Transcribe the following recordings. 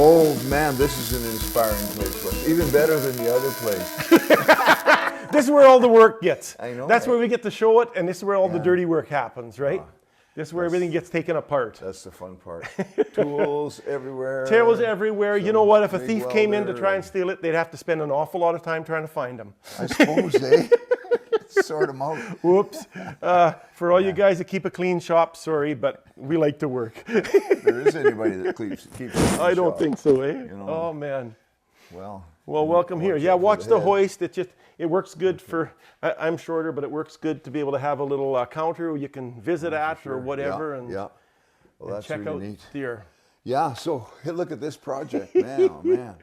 Oh man, this is an inspiring place, Wes. Even better than the other place. This is where all the work gets. I know. That's where we get to show it, and this is where all the dirty work happens, right? This is where everything gets taken apart. That's the fun part. Tools everywhere. Tools everywhere. You know what? If a big thief came in to welder try and steal it, they'd have to spend an awful lot of time trying to find them. I suppose, eh? Sort them out. Whoops. For all you guys that keep a clean shop, sorry, but we like to work. If there is anybody that keeps I don't think so, eh? You know. Oh, man. Well, Welcome here. Yeah, watch the hoist. It works good for, I'm shorter, but it works good to be able to have a little counter you can visit at or whatever. Yeah, and, yeah. Well, that's check really out neat. your. Yeah, so hey, look at this project. Man, oh man.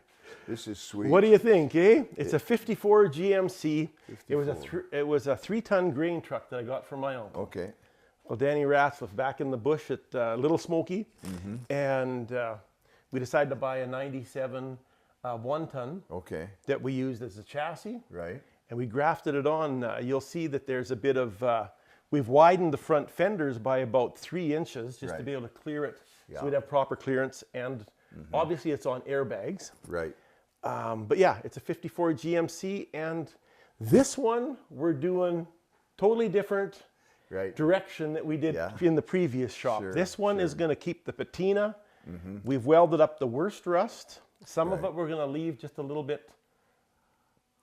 This is sweet. What do you think, eh? It's a 54 GMC. It was a 3-ton grain truck that I got from my uncle. Okay. Well, Danny Ratzliff back in the bush at Little Smoky. And we decided to buy a 97 1-ton Okay. that we used as a chassis. Right. And we grafted it on. You'll see that there's a bit of, we've widened the front fenders by about 3 inches just to be able to clear it. Yeah. So we'd have proper clearance. And obviously it's on airbags. Right. But yeah, it's a 54 GMC. And this one, we're doing totally different direction that we did in the previous shop. This one is going to keep the patina. We've welded up the worst rust. Some of it we're going to leave just a little bit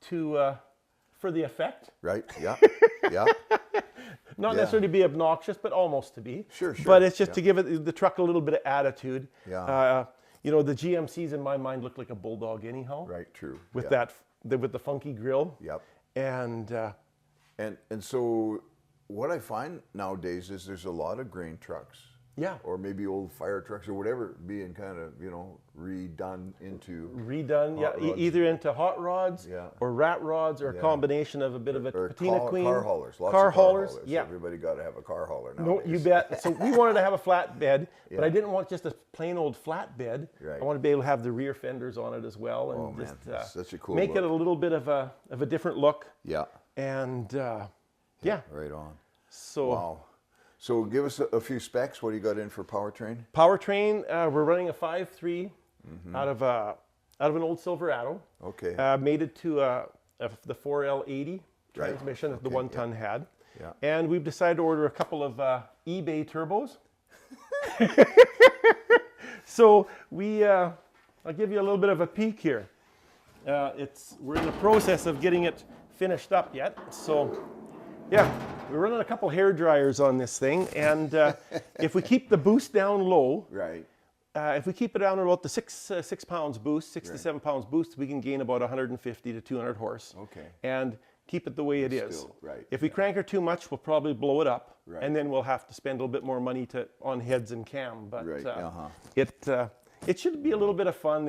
for the effect. Right. Yeah. Yeah. Not necessarily to be obnoxious, but almost to be. Sure. But it's just to give it the truck a little bit of attitude. Yeah. You know, the GMCs in my mind look like a bulldog anyhow. Right. True. With with the funky grill. Yep. And so what I find nowadays is there's a lot of grain trucks. Yeah. Or maybe old fire trucks or whatever being kind of, you know, redone into either into hot rods or rat rods or a combination of a bit of a Patina Queen. Car haulers. Lots car of haulers. Yeah. Everybody got to have a car hauler now. No, you bet. So we wanted to have a flatbed, but I didn't want just a plain old flatbed. Right. I wanted to be able to have the rear fenders on it as well, and just such a cool make it a little bit of a different look. Yeah. And Right on. So. Wow. So give us a few specs. What do you got in for powertrain? Powertrain, we're running a 5.3 out of an old Silverado. Okay. Made it to the 4L80 transmission that the 1-ton had. Yeah. And we've decided to order a couple of eBay turbos. So I'll give you a little bit of a peek here. We're in the process of getting it finished up yet. So yeah, we're running a couple hair dryers on this thing, and if we keep the boost down low, if we keep it down about the 6 pounds boost, 6 to 7 pounds boost, we can gain about 150 to 200 horse. Okay. And keep it the way it is. Right. If we crank her too much, we'll probably blow it up, and then we'll have to spend a little bit more money on heads and cam. But it should be a little bit of fun.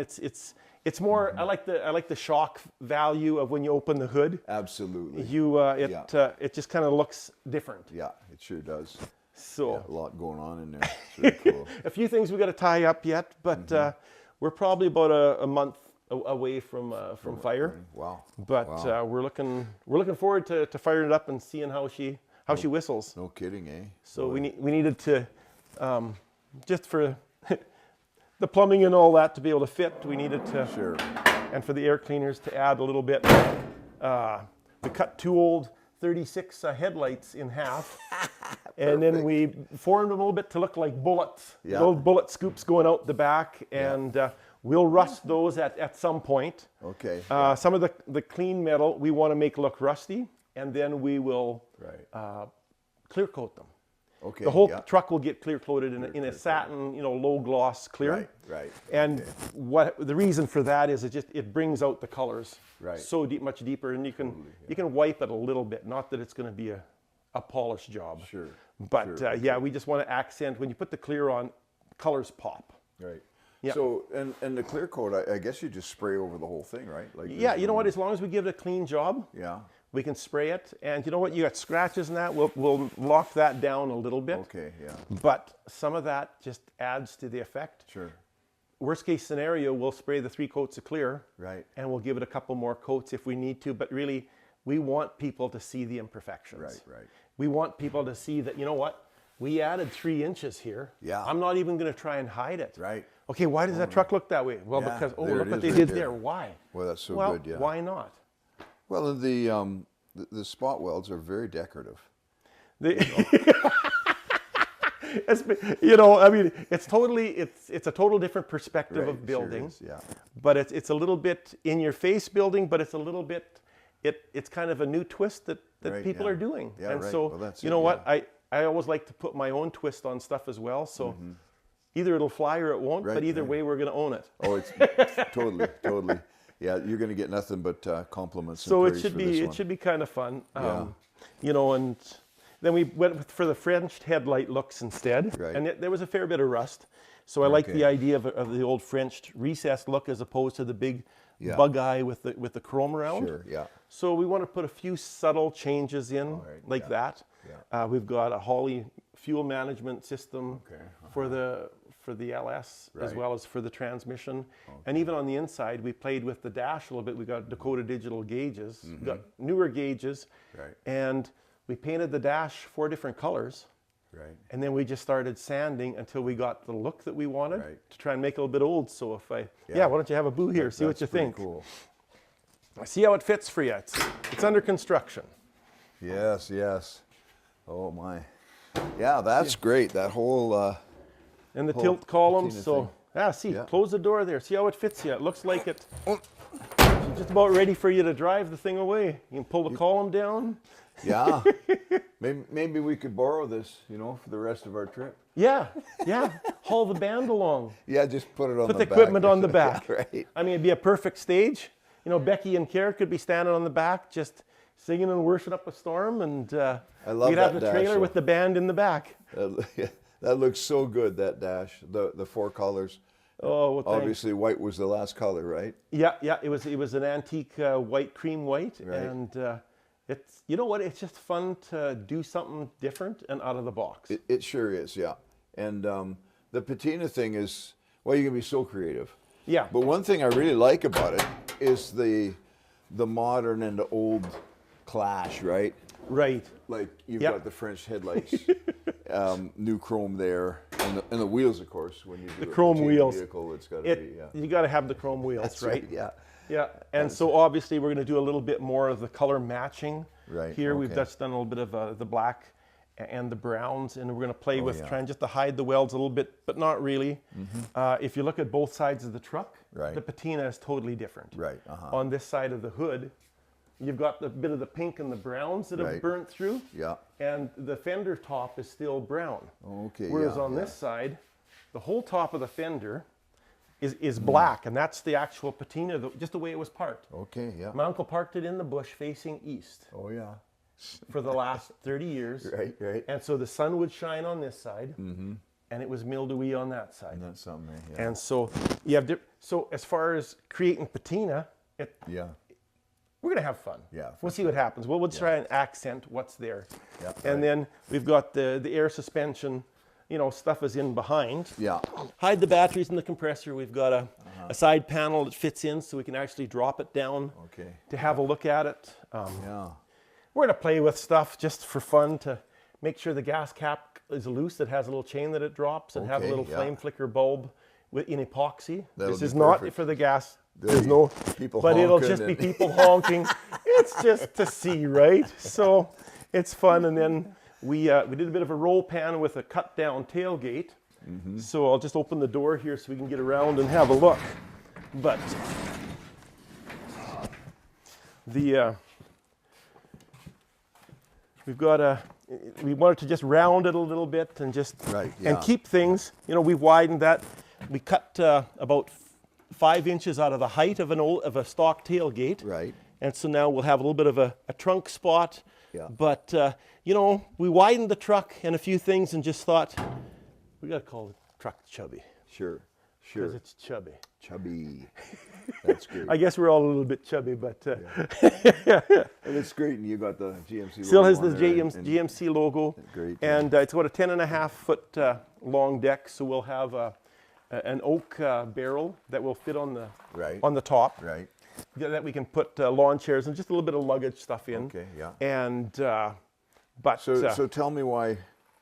It's more. I like the shock value of when you open the hood. Absolutely. It just kind of looks different. Yeah, it sure does. So a lot going on in there. It's really cool. A few things we got to tie up yet, but we're probably about a month away from fire. Wow. But we're looking forward to firing it up and seeing how she whistles. No kidding, eh? So we needed to just for the plumbing and all that to be able to fit, we needed to, and for the air cleaners to add a little bit. We cut 2 old 36 headlights in half, and then we formed them a little bit to look like bullets, little bullet scoops going out the back, and we'll rust those at some point. Okay. Some of the clean metal we want to make look rusty, and then we will clear coat them. Okay. The whole truck will get clear coated in a satin, low gloss clear. Right. And what the reason for that is it brings out the colors so much deeper, and you can wipe it a little bit. Not that it's going to be a polished job. Sure. But we just want to accent when you put the clear on, colors pop. Right. Yeah. So and the clear coat, I guess you just spray over the whole thing, right? Like you know what? As long as we give it a clean job. Yeah. We can spray it, and you know what? You got scratches and that. We'll lock that down a little bit. Okay, yeah. But some of that just adds to the effect. Sure. Worst case scenario, we'll spray the 3 coats of clear. Right. And we'll give it a couple more coats if we need to. But really, we want people to see the imperfections. Right. We want people to see that, you know what? We added 3 inches here. Yeah. I'm not even going to try and hide it. Right. Okay, why does that truck look that way? Well, Yeah, because, there look it what is they right did there. there. Why? Well, that's so Well, good, yeah. why not? Well, the spot welds are very decorative. You know, I mean, it's a total different perspective Right, of building. sure is, yeah. But it's a little bit in your face building, but it's a little bit, it's kind of a new twist that Right, people yeah. are doing. Yeah, and right. so, Well, that's you it, know what, yeah. I always like to put my own twist on stuff as well. So either it'll fly or it won't, Right, but either right. way, we're going to own it. Oh, it's totally. Yeah, you're going to get nothing but compliments. So and it praise for this one. should be kind of fun. Yeah. You know, and then we went for the French headlight looks instead. Right. And there was a fair bit of rust. So I like Okay. the idea of the old French recessed look as opposed to the big Yeah. bug eye with the chrome around. Sure, yeah. So we want to put a few subtle changes in right, like yeah. that. Yeah. We've got a Holly fuel management system Okay, for the LS as Right. well as for the transmission. And even on the inside, we played with the dash a little bit. We got Dakota digital gauges, we got newer gauges, Right. and we painted the dash 4 different colors. Right. And then we just started sanding until we got the look that we wanted Right. to try and make it a little bit old. So if why Yeah. don't you have a boo here, see what That's you pretty think. Cool. See how it fits for you. It's under construction. Yes. Oh my. Yeah, that's great. That whole. And the Whole tilt columns, Patina so, thing. Yeah. close the door there. See how it fits you. It looks like it's just about ready for you to drive the thing away. You can pull the column down. Yeah. maybe we could borrow this, for the rest of our trip. Yeah. Haul the band along. Yeah, just put it on Put the the back. equipment on the back. Yeah, right. I mean, it'd be a perfect stage. Becky and Kara could be standing on the back just singing and worshiping up a storm, and I love we'd have that the dash, trailer though. with the band in the back. That looks so good, that dash. The 4 colors. Oh, well, thanks. Obviously, white was the last color, right? Yeah, it was an antique white, cream white, Right. and it's, you know what, it's just fun to do something different and out of the box. It sure is, yeah. And the patina thing is, well, you can be so creative. Yeah. But one thing I really like about it is the modern and the old clash, right? Right. Like you've Yep. got the French headlights, new chrome there, and the wheels, of course. When you do The chrome patina wheels. vehicle, it's got to be, yeah. You got to have the chrome wheels, That's right? Yeah. Yeah, and so obviously we're going to do a little bit more of the color matching. Right, Here we've okay. just done a little bit of the black and the browns, and we're going to play with yeah. trying just to hide the welds a little bit, but not really. If you look at both sides of the truck, Right. the patina is totally different. Right, uh-huh. On this side of the hood, you've got the bit of the pink and the browns that have Right. burnt through, Yeah. and the fender top is still brown. Okay, Whereas yeah, on yeah. this side, the whole top of the fender is black, and that's the actual patina, just the way it was parked. Okay, yeah. My uncle parked it in the bush facing east Oh, yeah. for the last 30 years. Right. And so the sun would shine on this side, and it was mildewy on that side. And that's something, yeah. And so you have so as far as creating patina, Yeah. we're gonna have fun. Yeah, for We'll see what happens. We'll try and accent what's there. Yeah, And right. then we've got the air suspension, stuff is in behind. Yeah. Hide the batteries in the compressor. We've got a side panel that fits in so we can actually drop it down Okay. to have a look at it. Yeah. We're going to play with stuff just for fun to make sure the gas cap is loose. It has a little chain that it drops, and have a Okay, little yeah. flame flicker bulb in epoxy. That'll This be is not perfect. for the gas. There'll There's be no people but it'll honking just be and- people honking. It's just to see, right? So it's fun. And then we did a bit of a roll pan with a cut down tailgate. So I'll just open the door here so we can get around and have a look. But we wanted to just round it a little bit and just Right, and yeah. keep things. We've widened that. We cut about 5 inches out of the height of a stock tailgate. Right. And so now we'll have a little bit of a trunk spot. Yeah. But we widened the truck and a few things and just thought we got to call the truck chubby Sure. because Sure. it's chubby. Chubby. That's great. I guess we're all a little bit chubby, but And it's great, and you got the GMC still logo has the on there, and GMC logo. Great, And it's about a 10.5 foot long deck, so we'll have an oak barrel that will fit on the Right. on the top. Right. that we can put lawn chairs and just a little bit of luggage stuff in. Okay, yeah. And, but... So tell me why,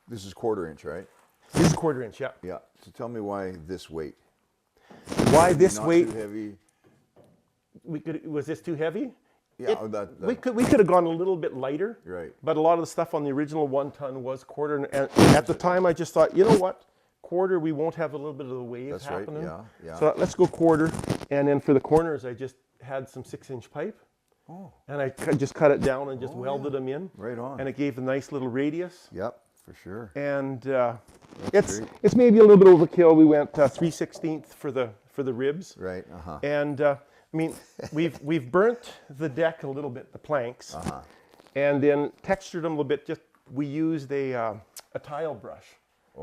this is 1/4 inch, right? This is 1/4 inch, yeah. Yeah, so tell me why this weight. Why this Not weight? too heavy? Was this too heavy? Yeah, We could have gone a little bit lighter. Right. But a lot of the stuff on the original 1 ton was 1/4. And at the time, I just thought, you know what? 1/4, we won't have a little bit of the waves That's happening. right, yeah. So let's go 1/4. And then for the corners, I just had some 6-inch pipe. Oh. And I just cut it down and just welded them in. Right on. And it gave a nice little radius. Yep, for sure. And great. it's maybe a little bit overkill. We went 3/16 for the ribs. Right, And I mean, we've burnt the deck a little bit, the planks, and then textured them a little bit. Just we used a tile brush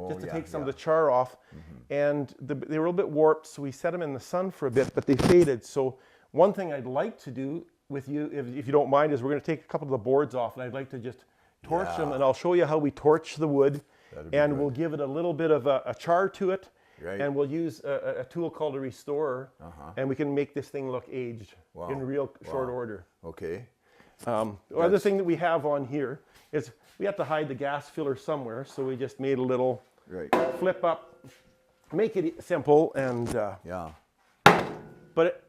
just to take some of the char off, and they were a little bit warped. So we set them in the sun for a bit, but they faded. So one thing I'd like to do with you, if you don't mind, is we're going to take a couple of the boards off, and I'd like to just torch them, and I'll show you how we torch the wood, and we'll give it a little bit of a char to it. Right. And we'll use a tool called a restorer, and we can make this thing look aged in real short order. Okay. The other thing that we have on here is we have to hide the gas filler somewhere, so we just made a little flip up, make it simple, and but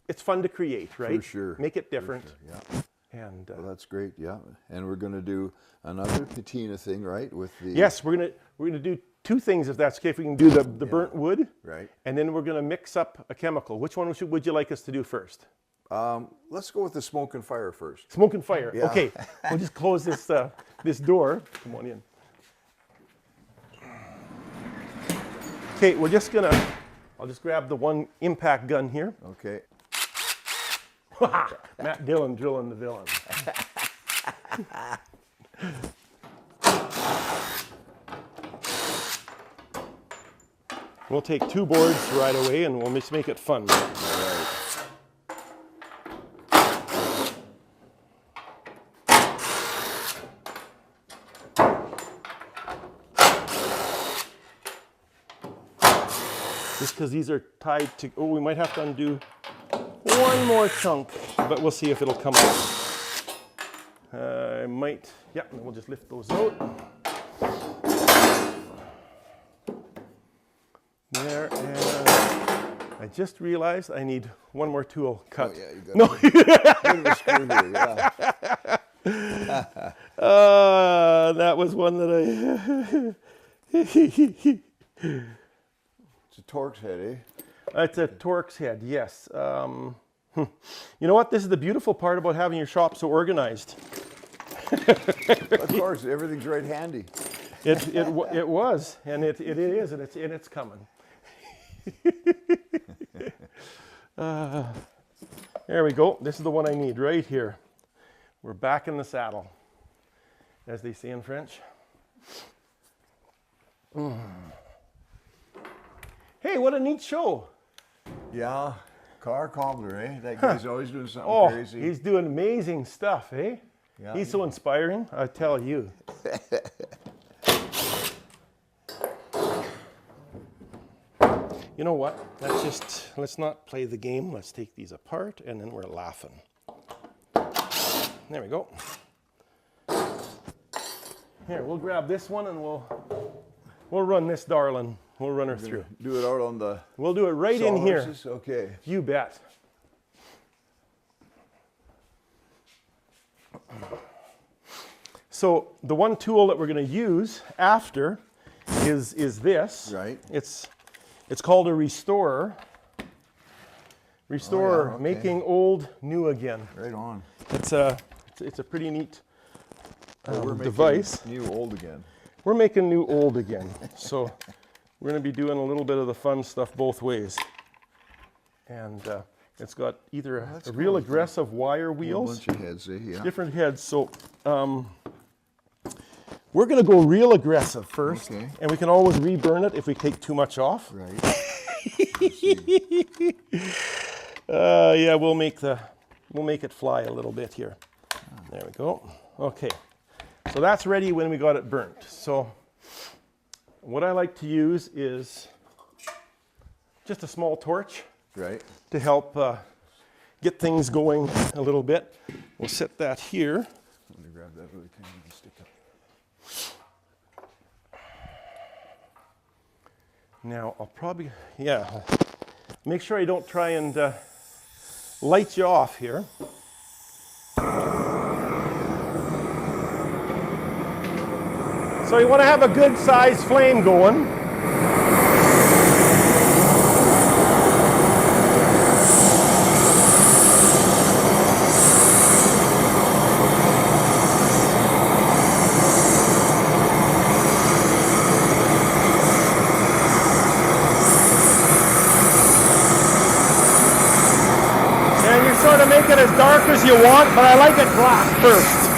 it's fun to create, right? For sure. Make it different. For sure, yeah. And Well, that's great. Yeah. And we're going to do another patina thing, right? With the yes, we're gonna do 2 things if that's okay. If we can do the burnt wood, right? And then we're gonna mix up a chemical. Which one would you like us to do first? Let's go with the smoke and fire first. Smoke and fire. Yeah. Okay, we'll just close this this door. Come on in. Okay, I'll just grab the one impact gun here. Okay. Matt Dillon drilling the villain. We'll take 2 boards right away and we'll just make it fun. All right. Just because these are tied to, we might have to undo 1 more chunk, but we'll see if it'll come out. I might, yeah, and we'll just lift those out. There, and I just realized I need 1 more tool cut. Oh, yeah, you got bit of a screw here, yeah. That was one that It's a Torx head, eh? It's a Torx head, yes. You know what? This is the beautiful part about having your shop so organized. Of course, everything's right handy. It was, and it is, and it's coming. There we go. This is the one I need right here. We're back in the saddle, as they say in French. Hey, what a neat show. Yeah, car cobbler, eh? That guy's always doing something crazy. He's doing amazing stuff, eh? Yeah. He's so inspiring, I tell you. You know what? Let's not play the game. Let's take these apart and then we're laughing. There we go. Here, we'll grab this one and we'll run this darling. We'll run her through. Do it out on the We'll do it right in here. sawhorses? Okay. You bet. So the one tool that we're going to use after is this. Right. It's called a restorer. Restorer, okay. making old new again. Right on. It's a pretty neat We're making device. new old again. We're making new old again. So we're going to be doing a little bit of the fun stuff both ways. And it's got either a real aggressive wire wheels. A bunch of heads, eh? Yeah. Different heads. So we're going to go real aggressive first. Okay. And we can always reburn it if we take too much off. Right. Yeah, we'll make it fly a little bit here. There we go. Okay. So that's ready when we got it burnt. So what I like to use is just a small torch Right. to help get things going a little bit. We'll set that here. Let me grab that really kind of stick up. Now, I'll probably, make sure I don't try and light you off here. So you want to have a good size flame going. Sort of make it as dark as you want, but I like it black first.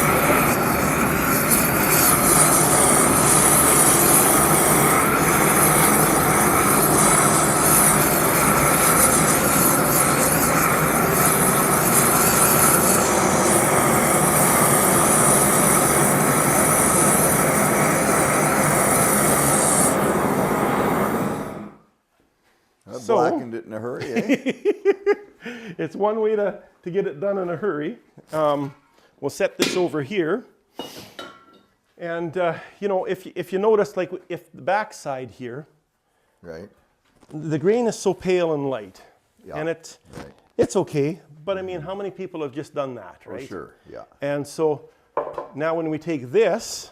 I blackened it in a hurry, eh? It's one way to get it done in a hurry. We'll set this over here. And, you know, if you notice, like if the back side here, right, the grain is so pale and light. Yeah. And it's okay. But, I mean, how many people have just done that, right? For sure, yeah. And so now when we take this,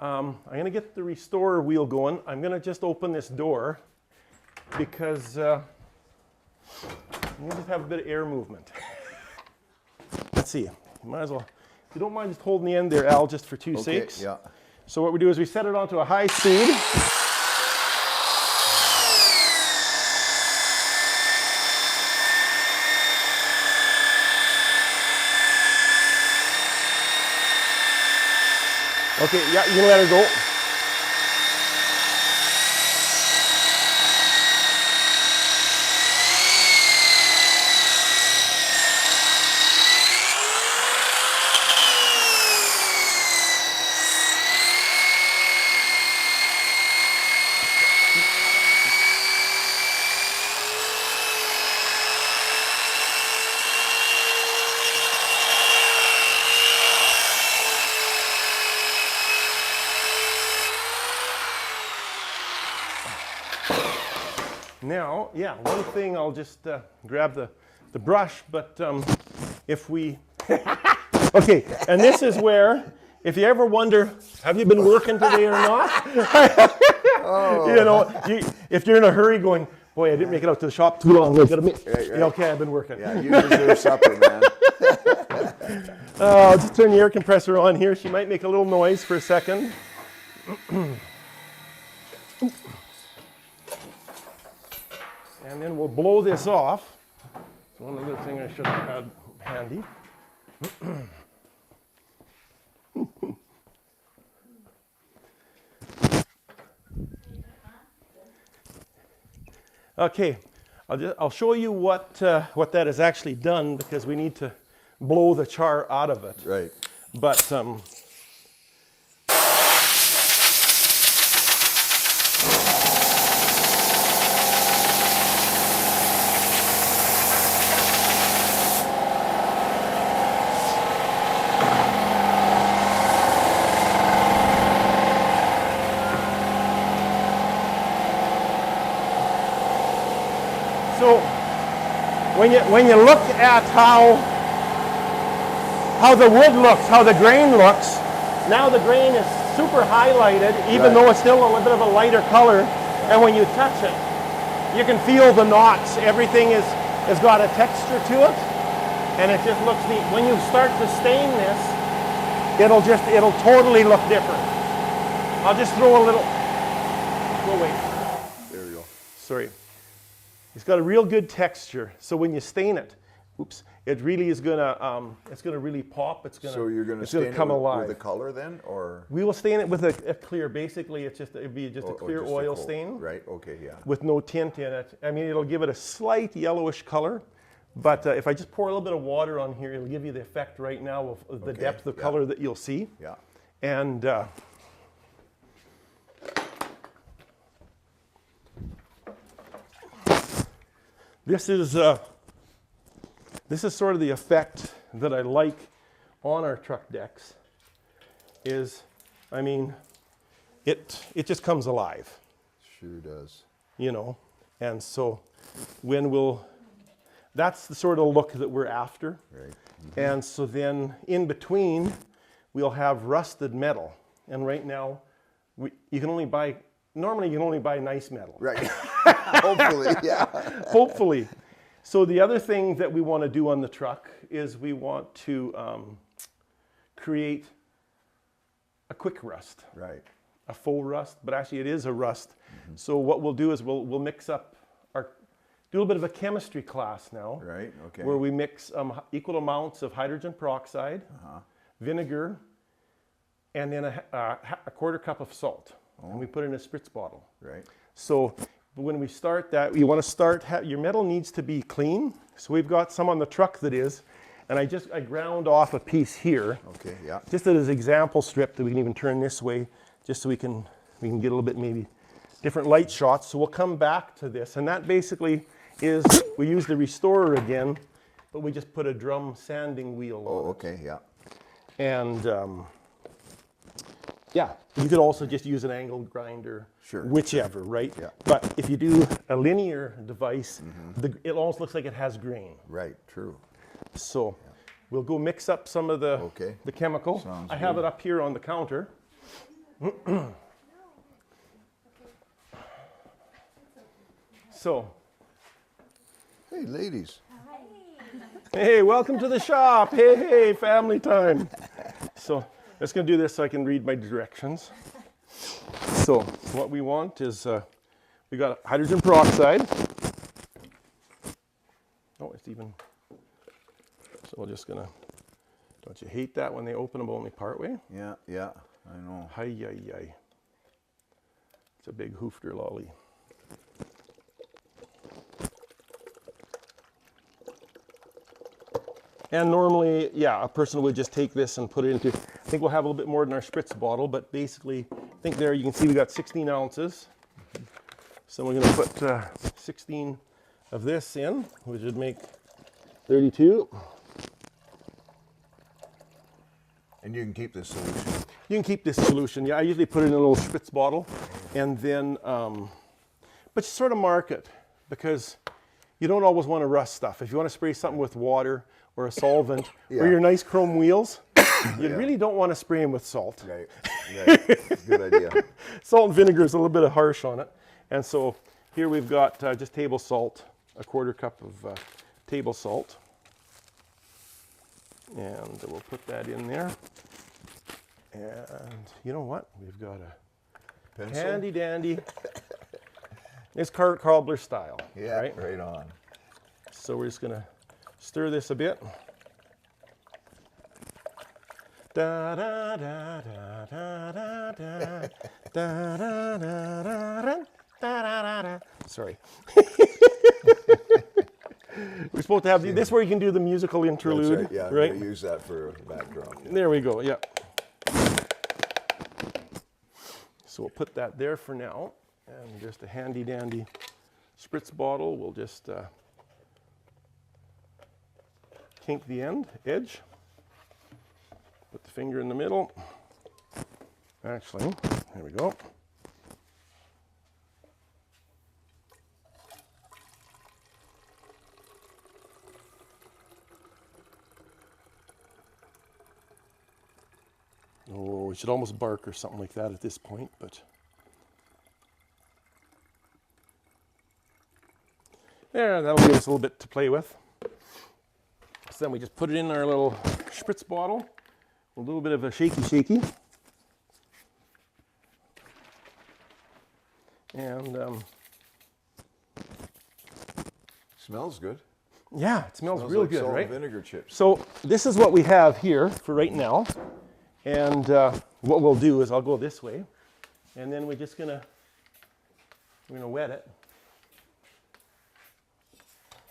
I'm going to get the restorer wheel going. I'm going to just open this door because you just have a bit of air movement. Let's see. You might as well, if you don't mind just holding the end there, Al, just for two sakes. Yeah. So what we do is we set it onto a high speed. Okay, yeah, you can let her go. Now, yeah, one thing, I'll just grab the brush, but if we, okay, and this is where, if you ever wonder, have you been working today or not? Oh. You know, if you're in a hurry going, boy, I didn't make it out to the shop too long. Right. Yeah, okay, I've been working. Yeah, you deserve supper, man. I'll just turn the air compressor on here. She might make a little noise for a second. And then we'll blow this off. It's one other thing I should have had handy. Okay, I'll show you what that has actually done because we need to blow the char out of it. Right. But so when you look at how the wood looks, how the grain looks, now the grain is super highlighted, even though it's still a little bit of a lighter color. And when you touch it, you can feel the knots. Everything has got a texture to it, and it just looks neat. When you start to stain this, it'll totally look different. I'll just throw a little. Oh wait. There you go. Sorry. It's got a real good texture. So when you stain it, oops, it really is gonna it's gonna really pop. So you're gonna stain it come alive. with the color then, or we will stain it with a clear. Basically, it'd be just a clear just oil a stain, right? Okay, yeah. with no tint in it. I mean, it'll give it a slight yellowish color, but if I just pour a little bit of water on here, it'll give you the effect right now of the depth of color that you'll see. Yeah. And this is this is sort of the effect that I like on our truck decks is, I mean, it just comes alive. Sure does. You know, and so that's the sort of look that we're after. Right. Mm-hmm. And so then in between, we'll have rusted metal. And right now, normally you can only buy nice metal. Right. Hopefully, yeah. Hopefully. So the other thing that we want to do on the truck is we want to create a quick rust. Right. A full rust, but actually it is a rust. Mm-hmm. So what we'll do is we'll mix up do a little bit of a chemistry class now. Right, okay. Where we mix equal amounts of hydrogen peroxide, vinegar, and then a quarter cup of salt. Oh. And we put it in a spritz bottle. Right. So when we start that, you want to start, your metal needs to be clean. So we've got some on the truck that is, and I ground off a piece here. Okay, yeah. Just as an example strip that we can even turn this way, just so we can get a little bit maybe different light shots. So we'll come back to this, and that basically is, we use the restorer again, but we just put a drum sanding wheel on it. Oh, okay, yeah. And yeah, you could also just use an angle grinder, sure, whichever, right? Yeah. But if you do a linear device, it almost looks like it has grain. Right, true. So we'll go mix up some of the chemical. Sounds I have good. it up here on the counter. So, Hey, ladies. hey, welcome to the shop. Hey, family time. So, I'm just going to do this so I can read my directions. So, what we want is, we got hydrogen peroxide. Oh, it's even, so we're just going to, don't you hate that when they open them only part way? Yeah, yeah, I know. Hi, yi, yi. It's a big hoofter lolly. And normally, yeah, a person would just take this and put it into, I think we'll have a little bit more in our spritz bottle, but basically, I think there you can see we got 16 ounces. So we're gonna put 16 of this in, which would make 32. And you can keep this solution. You can keep this solution. Yeah, I usually put it in a little spritz bottle, and then, but you sort of mark it, because you don't always want to rust stuff. If you want to spray something with water or a solvent, or your nice chrome wheels, you really don't want to spray them with salt. Right, right. Good idea. Salt and vinegar is a little bit harsh on it. And so here we've got just table salt, a quarter cup of table salt. And we'll put that in there. And you know what? We've got a Pencil? handy dandy. It's cobbler style. Yeah, right? right on. So we're just going to stir this a bit. Da da da da da da da da da da da da da. Sorry. We're supposed to have this is where you can do the musical interlude. That's right, yeah, right? I'm gonna use that for a backdrop. There we go, yeah. So we'll put that there for now. And just a handy dandy spritz bottle. We'll just kink the edge. Put the finger in the middle. Actually, there we go. Oh, we should almost bark or something like that at this point, but there, that'll give us a little bit to play with. So then we just put it in our little spritz bottle. A little bit of a shaky. And Smells good. yeah, it smells real like good, salt right? and vinegar chips. So this is what we have here for right now. And what we'll do is I'll go this way, and then we're gonna wet it.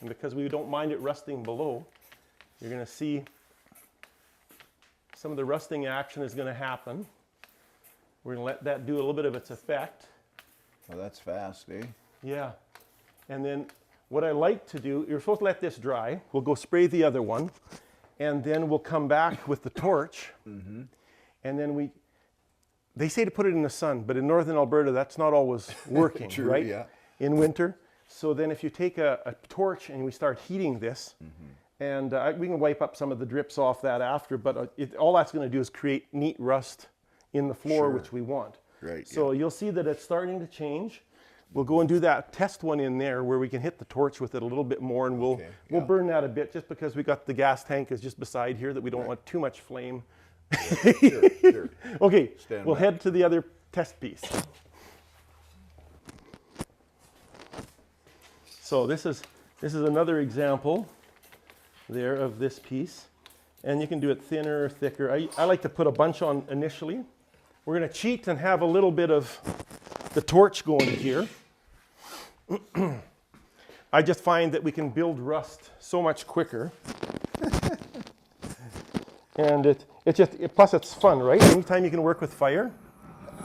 And because we don't mind it rusting below, you're gonna see some of the rusting action is gonna happen. We're gonna let that do a little bit of its effect. Well, that's fast, eh? Yeah. And then what I like to do, you're supposed to let this dry. We'll go spray the other one, and then we'll come back with the torch, and then they say to put it in the sun, but in northern Alberta, that's not always working, True, right? yeah. In winter. So then if you take a torch and we start heating this, and we can wipe up some of the drips off that after, but all that's going to do is create neat rust in the floor, which we want. Right. So you'll see that it's starting to change. We'll go and do that test one in there where we can hit the torch with it a little bit more, and we'll burn that a bit just because we got the gas tank is just beside here that we don't want too much flame. Sure. Okay, we'll back. head to the other test piece. So this is another example there of this piece, and you can do it thinner or thicker. I like to put a bunch on initially. We're going to cheat and have a little bit of the torch going here. I just find that we can build rust so much quicker. And plus it's fun, right? Anytime you can work with fire.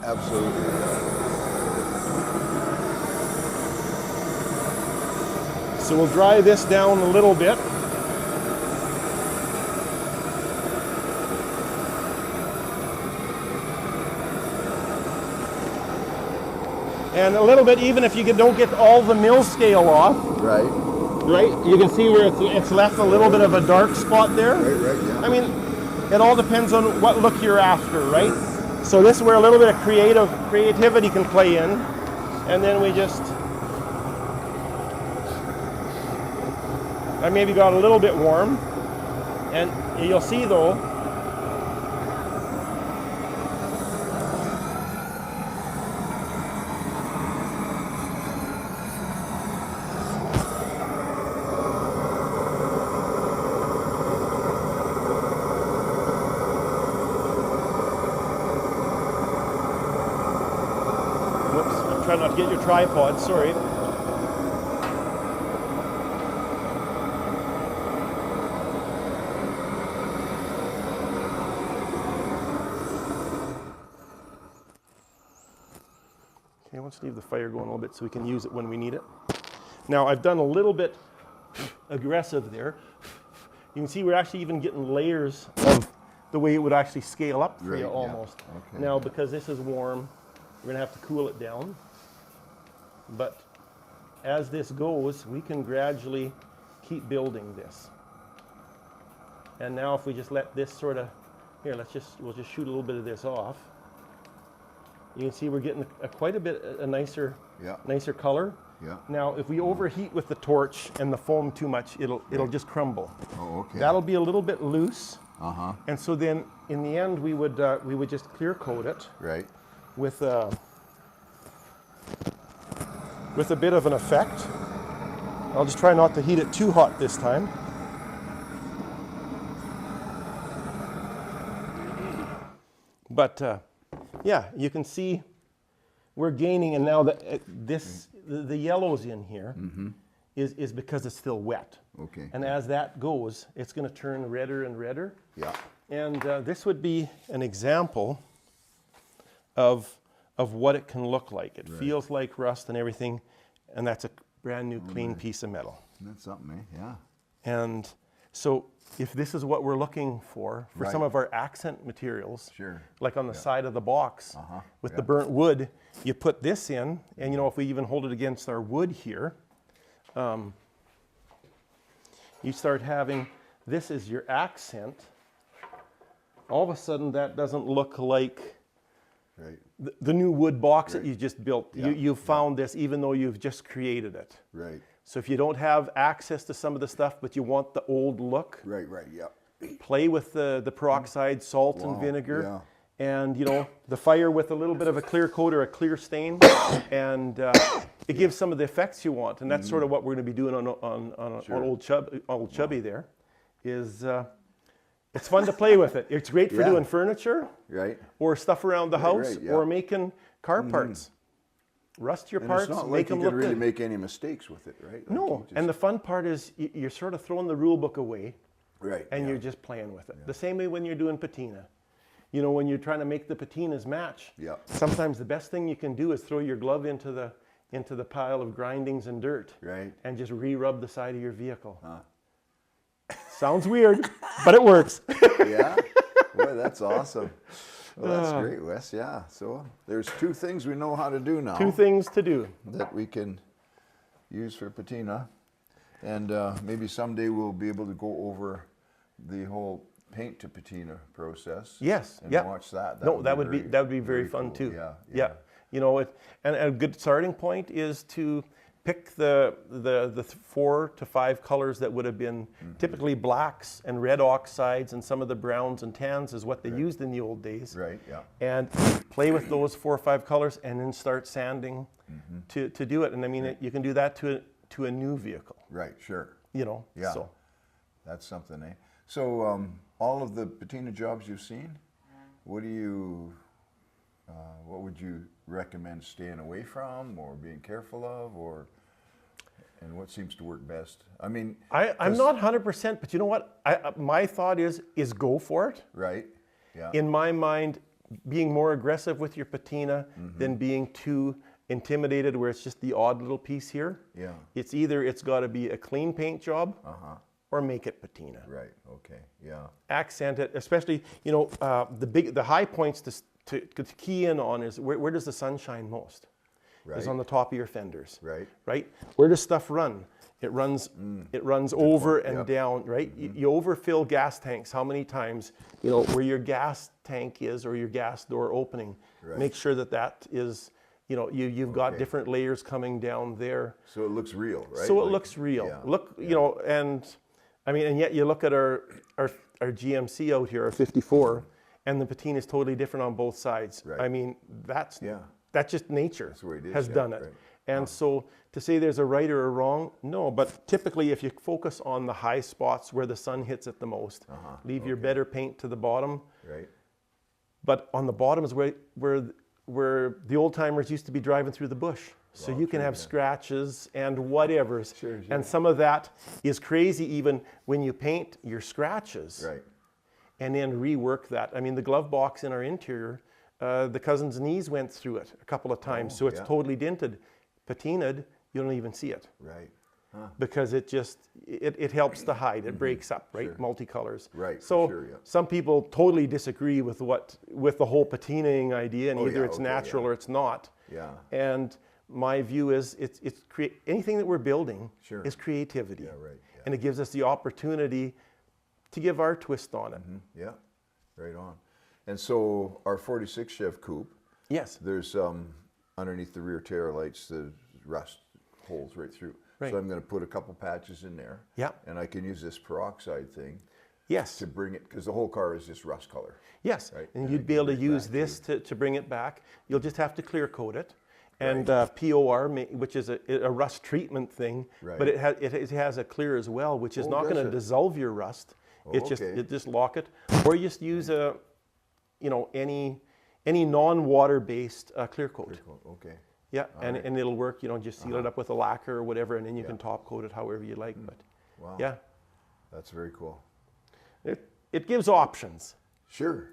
Absolutely. So we'll dry this down a little bit. And a little bit, even if you don't get all the mill scale off, Right. you can see where it's left a little bit of a dark spot there. Right, yeah. I mean, it all depends on what look you're after, right? So this is where a little bit of creativity can play in, and then I maybe got a little bit warm, and you'll see though, try not to get your tripod, sorry. Okay, let's leave the fire going a little bit so we can use it when we need it. Now I've done a little bit aggressive there. You can see we're actually even getting layers of the way it would actually scale up for you almost. Yeah. Okay. Now because this is warm, we're gonna have to cool it down. But as this goes, we can gradually keep building this. And now if we just let this sort of, we'll just shoot a little bit of this off. You can see we're getting quite a bit, a nicer color. Yeah. Now if we overheat with the torch and the foam too much, it'll just crumble. Oh, okay. That'll be a little bit loose. Uh-huh. And so then in the end we would just clear coat it. Right. With a bit of an effect. I'll just try not to heat it too hot this time. But yeah, you can see we're gaining, and now that the yellow's in here is because it's still wet. Okay. And as that goes, it's going to turn redder and redder. Yeah. And this would be an example of what it can look like. It feels like rust and everything, and that's a brand new clean piece of metal. That's something, eh? Yeah. And so if this is what we're looking for some of our accent materials, like on the side of the box with the burnt wood, you put this in, and you know, if we even hold it against our wood here, you start having, this is your accent. All of a sudden that doesn't look like the new wood box that you just built. Yeah. You found this even though you've just created it. Right. So if you don't have access to some of the stuff, but you want the old look, Right, yeah. play with the peroxide, salt and vinegar, and you know, the fire with a little bit of a clear coat or a clear stain, and it gives some of the effects you want. And that's sort of what we're going to be doing on old Chubby there, is it's fun to play with it. It's great for doing furniture, or stuff around the house, or making car parts. Rust your parts, it's not make like them you look can really good. make any mistakes with it, right? Like No, and the fun part is you're sort of throwing the rule book away, and you're just playing with it. The same way when you're doing patina. You know, when you're trying to make the patinas match, sometimes the best thing you can do is throw your glove into the into the pile of grindings and dirt, Right. and just re-rub the side of your vehicle. Sounds weird, but it works. Yeah. Boy, that's awesome. Well, that's great, Wes. Yeah. So there's 2 things we know how to do now. 2 things to do. That we can use for patina. And maybe someday we'll be able to go over the whole paint to patina process. Yes. And Yeah. watch that. That would be very fun cool. too. Yeah. Yeah. You know, and a good starting point is to pick the 4 to 5 colors that would have been typically blacks and red oxides, and some of the browns and tans is what they used in the old days. Right. Yeah. And play with those 4 or 5 colors, and then start sanding to do it. And I mean, you can do that to a new vehicle. Right. Sure. You know. Yeah. So That's something, eh? So all of the patina jobs you've seen, what would you recommend staying away from or being careful of, and what seems to work best? I mean, I'm not 100%, but you know what? My thought is go for it. Right. Yeah. In my mind, being more aggressive with your patina than being too intimidated where it's just the odd little piece here. Yeah. It's got to be a clean paint job or make it patina. Right. Okay. Yeah. Accent it, especially, you know, the high points to key in on is where does the sun shine most? Right. Is on the top of your fenders. Right. Right? Where does stuff run? It runs over point. and down, right? You overfill gas tanks how many times, you know, where your gas tank is or your gas door opening. Right. Make sure that is, you know, you've got different layers coming down there. So it looks real, right? So it looks real. Yeah. You know, and I mean, and yet you look at our GMC out here, our 54, and the patina is totally different on both sides. Right. I mean, that's just nature That's the way it is, has done it. right. And so to say there's a right or a wrong, no, but typically if you focus on the high spots where the sun hits it the most, leave your better paint to the bottom. Right. But on the bottom is where the old timers used to be driving through the bush. So you can have scratches and whatevers. Sure. And some of that is crazy even when you paint your scratches. Right. And then rework that. I mean, the glove box in our interior, the cousin's knees went through it a couple of times, so it's totally dinted. Patinaed, you don't even see it. Right. Because it helps to hide. It breaks up, right? Sure. Multicolors. Right, for So sure, yeah. some people totally disagree with the whole patinaing idea, and either it's okay, natural or it's not. Yeah. And my view is anything that we're building is creativity. Yeah, right. Yeah. And it gives us the opportunity to give our twist on it. Yeah. Right on. And so our 46 Chev coupe, Yes. there's underneath the rear tail lights, the rust holes right through. Right. So I'm going to put a couple patches in there. Yeah. And I can use this peroxide thing Yes. to bring it, because the whole car is just rust color. Yes. Right. And And you'd I be can able to bring it use back this to bring it back. You'll just have to clear coat it. And POR, which is a rust treatment thing, Right. but it has a clear as well, which is not does going to it? dissolve your rust. It's okay. just lock it, or you just use any non-water based clear coat. Okay. Yeah, and it'll work. You know, just seal it up with a lacquer or whatever, and then you can top coat it however you like. But Wow. yeah, That's very cool. it gives options. Sure.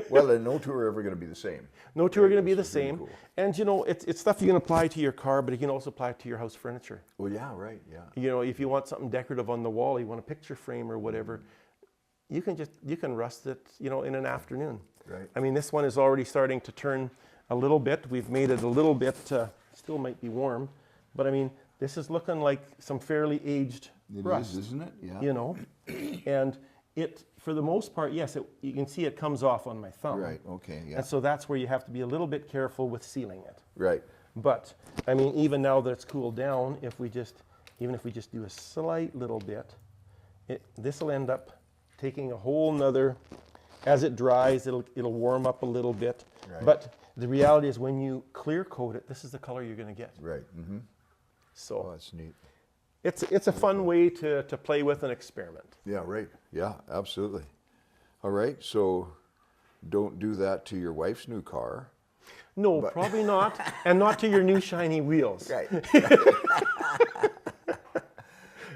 Well, then no two are ever going to be the same. No two are going to be the This is really same. cool. And you know, it's stuff you can apply to your car, but you can also apply it to your house furniture. Well, yeah, right. Yeah. You know, if you want something decorative on the wall, you want a picture frame or whatever, you can rust it, you know, in an afternoon. Right. I mean, this one is already starting to turn a little bit. We've made it a little bit, still might be warm, but I mean, this is looking like some fairly aged rust. It is, isn't it? Yeah. You know, and it, for the most part, yes, you can see it comes off on my thumb. Right. Okay. Yeah. And so that's where you have to be a little bit careful with sealing it. Right. But I mean, even now that it's cooled down, even if we just do a slight little bit, this will end up taking a whole nother. As it dries, it'll warm up a little bit. Right. But the reality is, when you clear coat it, this is the color you're going to get. Right. Mm-hmm. So Oh, that's neat. it's a fun way to play with and experiment. Yeah. Right. Yeah. Absolutely. All right. So, don't do that to your wife's new car. No, probably not, and not to your new shiny wheels. Right.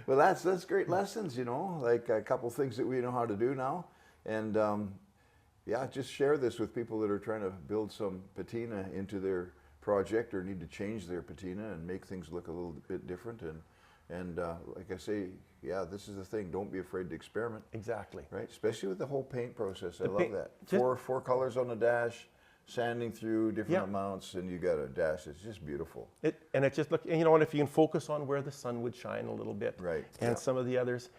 Well, that's great lessons, you know, like a couple things that we know how to do now. And yeah, just share this with people that are trying to build some patina into their project or need to change their patina and make things look a little bit different. And like I say, yeah, this is the thing. Don't be afraid to experiment. Exactly. Right? Especially with the whole paint process. I love paint- that. just- Four colors on the dash, sanding through different amounts, and you got a dash. It's just beautiful. And it just look, and you know what, if you can focus on where the sun would shine a little bit, Right, and yeah. some of the others,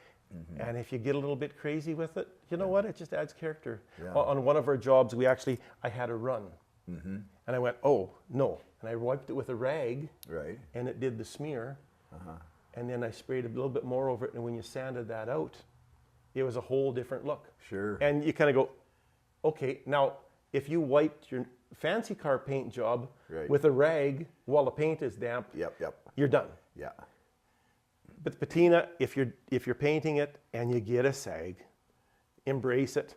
and if you get a little bit crazy with it, you know what, it just adds character. Yeah. On one of our jobs, I had a run, and I went, oh, no, and I wiped it with a rag, Right. and it did the smear, and then I sprayed a little bit more over it, and when you sanded that out, it was a whole different look. Sure. And you kind of go, okay, now, if you wiped your fancy car paint job Right. with a rag while the paint is damp, Yep. you're done. Yeah. But the patina, if you're painting it and you get a sag, embrace it.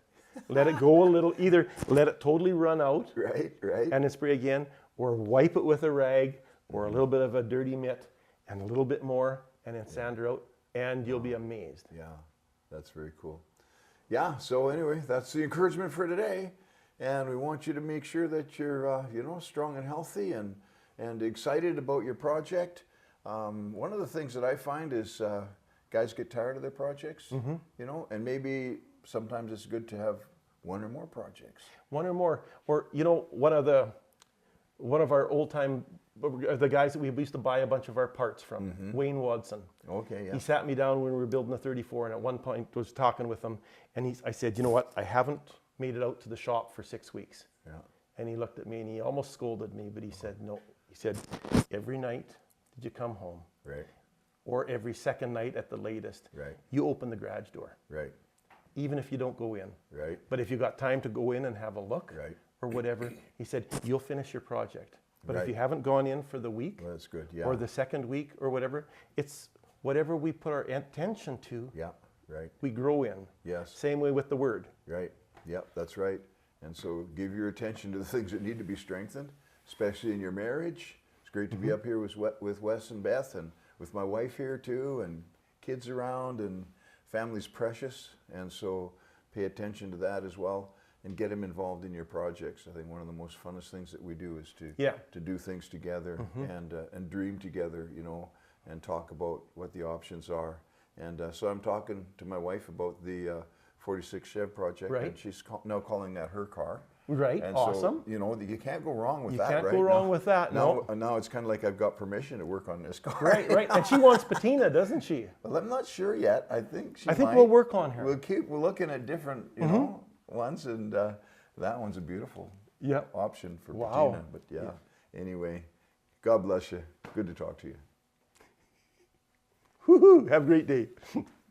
Let it go a little. Either let it totally run out Right. and then spray again, or wipe it with a rag or a little bit of a dirty mitt and a little bit more, and then sand her out, and you'll be amazed. Yeah, that's very cool. Yeah, so anyway, that's the encouragement for today. And we want you to make sure that you're, strong and healthy and excited about your project. One of the things that I find is guys get tired of their projects, and maybe sometimes it's good to have one or more projects. One or more, or one of our old time, the guys that we used to buy a bunch of our parts from, Wayne Watson. Okay, yeah. He sat me down when we were building the 34, and at one point was talking with him, and I said, you know what, I haven't made it out to the shop for 6 weeks. Yeah. And he looked at me and he almost scolded me, but he said, no. He said, every night did you come home, Right, or every second night at the latest, right, you open the garage door, right, even if you don't go in. right, But if you got time to go in and have a look, right. or whatever, he said, you'll finish your project. But Right. if you haven't gone in for the week, Well, that's good, yeah. or the second week, or whatever, it's whatever we put our attention to, Yeah, right, we grow in. yes, Same way with the word. right. Yep, that's right. And so give your attention to the things that need to be strengthened, especially in your marriage. It's great to be up here with Wes and Beth, and with my wife here too, and kids around, and family's precious. And so pay attention to that as well, and get them involved in your projects. I think one of the most funnest things that we do is to do things together and dream together, and talk about what the options are. And so I'm talking to my wife about the 46 Chev project, Right. and she's now calling that her car. Right, And awesome. so, you can't go wrong with You that, can't right? go wrong with that, no. Now it's kind of like I've got permission to work on this car. Right. And she wants patina, doesn't she? Well, I'm not sure yet. I think I we'll work on her. We're looking at different, ones, and that one's a beautiful Yep. option for Wow. patina. But yeah, anyway, God bless you. Good to talk to you. Woohoo! Have a great day.